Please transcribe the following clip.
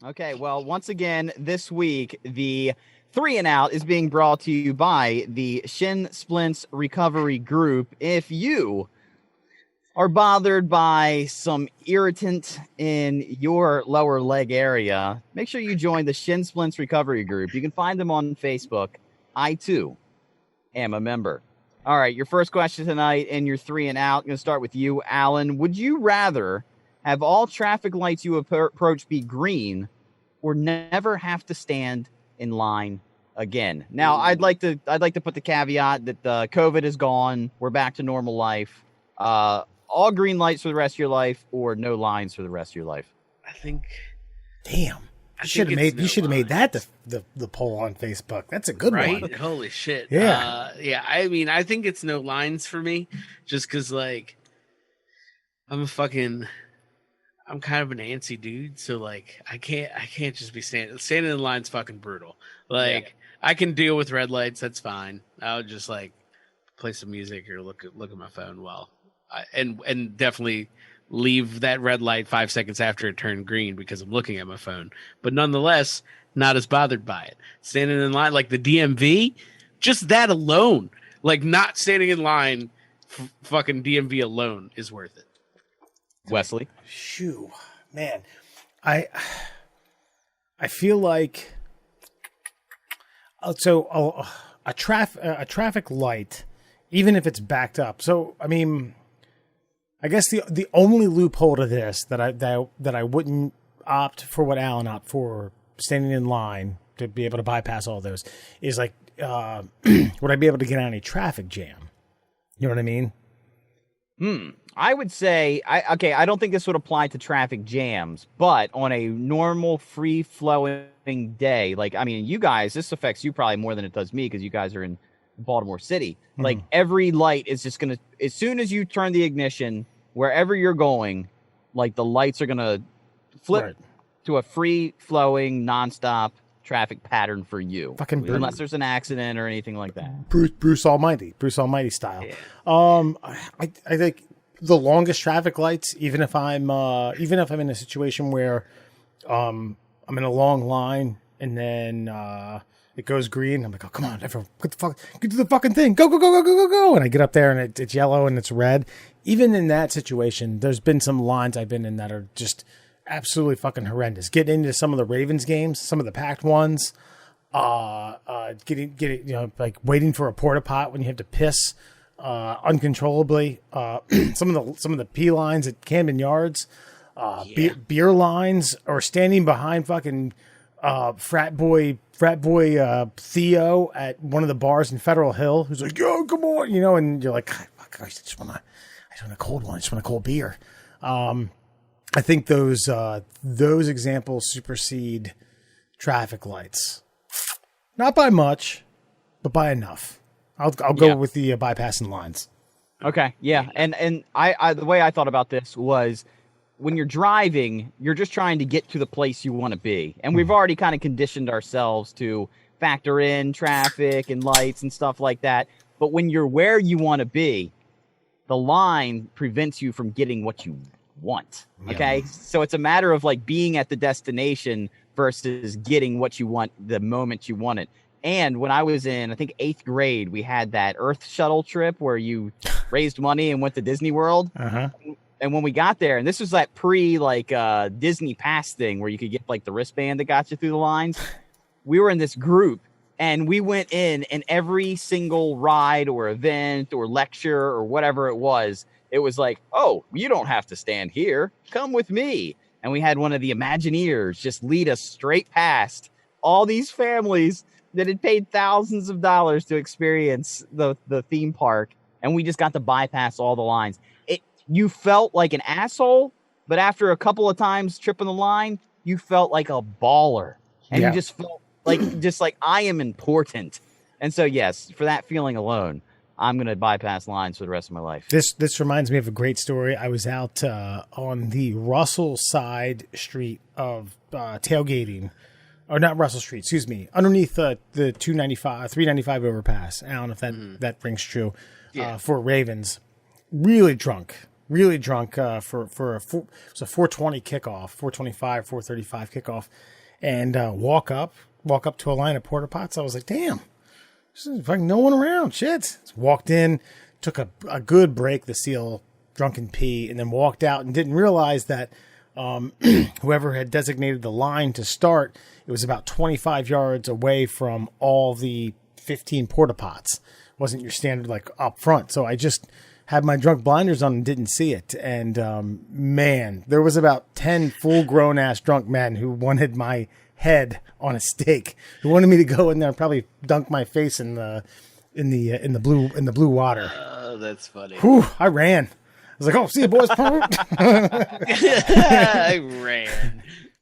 Okay, well, once again, this week, the 3 and Out is being brought to you by the Shin Splints Recovery Group. If you are bothered by some irritant in your lower leg area, make sure you join the Shin Splints Recovery Group. You can find them on Facebook. I, too, am a member. All right, your first question tonight and your 3 and Out. I'm going to start with you, Alan. Would you rather have all traffic lights you approach be green or never have to stand in line again? Now, I'd like to put the caveat that COVID is gone. We're back to normal life. All green lights for the rest of your life or no lines for the rest of your life. I think. Damn. You should have made that the poll on Facebook. That's a good one. Right? Holy shit. Yeah. I mean, I think it's no lines for me just because, like, I'm kind of an antsy dude. So, like, I can't just be standing in line's fucking brutal. Like, I can deal with red lights. That's fine. I would just, like, play some music or look at my phone while and definitely leave that red light 5 seconds after it turned green because I'm looking at my phone. But nonetheless, not as bothered by it. Standing in line, like the DMV, just that alone, like not standing in line, fucking DMV alone is worth it. Wesley? Shoo, man. I feel like a traffic light, even if it's backed up. So, I mean, I guess the only loophole to this that I wouldn't opt for what Alan opted for, standing in line to be able to bypass all those, is like, would I be able to get on a traffic jam? You know what I mean? I would say, I don't think this would apply to traffic jams, but on a normal, free-flowing day, like, I mean, you guys, this affects you probably more than it does me because you guys are in Baltimore City. Like, every light is just going to, as soon as you turn the ignition, wherever you're going, like, the lights are going to flip to a free-flowing, nonstop traffic pattern for you. Fucking unless there's an accident or anything like that. Bruce Almighty style. Yeah. I think the longest traffic lights, even if I'm in a situation where I'm in a long line and then it goes green, I'm like, oh, come on, everyone, get to the fucking thing, go, and I get up there and it's yellow and it's red. Even in that situation, there's been some lines I've been in that are just absolutely fucking horrendous. Getting into some of the Ravens games, some of the packed ones, getting like waiting for a porta pot when you have to piss uncontrollably. Some of the P lines at Camden Yards, beer lines, or standing behind fucking frat boy Theo at one of the bars in Federal Hill, who's like, yo, come on, and you're like, fuck, I just want a cold one. I just want a cold beer. I think those examples supersede traffic lights. Not by much, but by enough. I'll go with the bypassing lines. Okay, yeah, and I the way I thought about this was, when you're driving, you're just trying to get to the place you want to be, and we've already kind of conditioned ourselves to factor in traffic and lights and stuff like that. But when you're where you want to be, the line prevents you from getting what you want. Okay, so it's a matter of like being at the destination versus getting what you want the moment you want it. And when I was in, I think 8th grade, we had that Earth shuttle trip where you raised money and went to Disney World. And when we got there, and this was that Disney Pass thing where you could get like the wristband that got you through the lines. We were in this group and we went in, and every single ride or event or lecture or whatever it was like, oh, you don't have to stand here. Come with me. And we had one of the Imagineers just lead us straight past all these families that had paid thousands of dollars to experience the theme park. And we just got to bypass all the lines. You felt like an asshole, but after a couple of times tripping the line, you felt like a baller. And you just felt like I am important. And so, yes, for that feeling alone, I'm going to bypass lines for the rest of my life. This reminds me of a great story. I was out on the Russell side street of tailgating, or not Russell Street, excuse me, underneath the 395 overpass. I don't know if that rings true for Ravens. Really drunk. really drunk for it was a 4:20 kickoff, 4:25, 4:35 kickoff, and walk up to a line of porta pots. I was like, damn, there's fucking no one around. Shit. Walked in, took a good break to seal drunken pee, and then walked out and didn't realize that whoever had designated the line to start, it was about 25 yards away from all the 15 porta pots. Wasn't your standard like up front. So I just had my drunk blinders on and didn't see it. And man, there was about 10 full grown ass drunk men who wanted my head on a stake, who wanted me to go in there and probably dunk my face in the blue water. Oh, that's funny. Whew, I ran. I was like, oh, see you boys. I ran.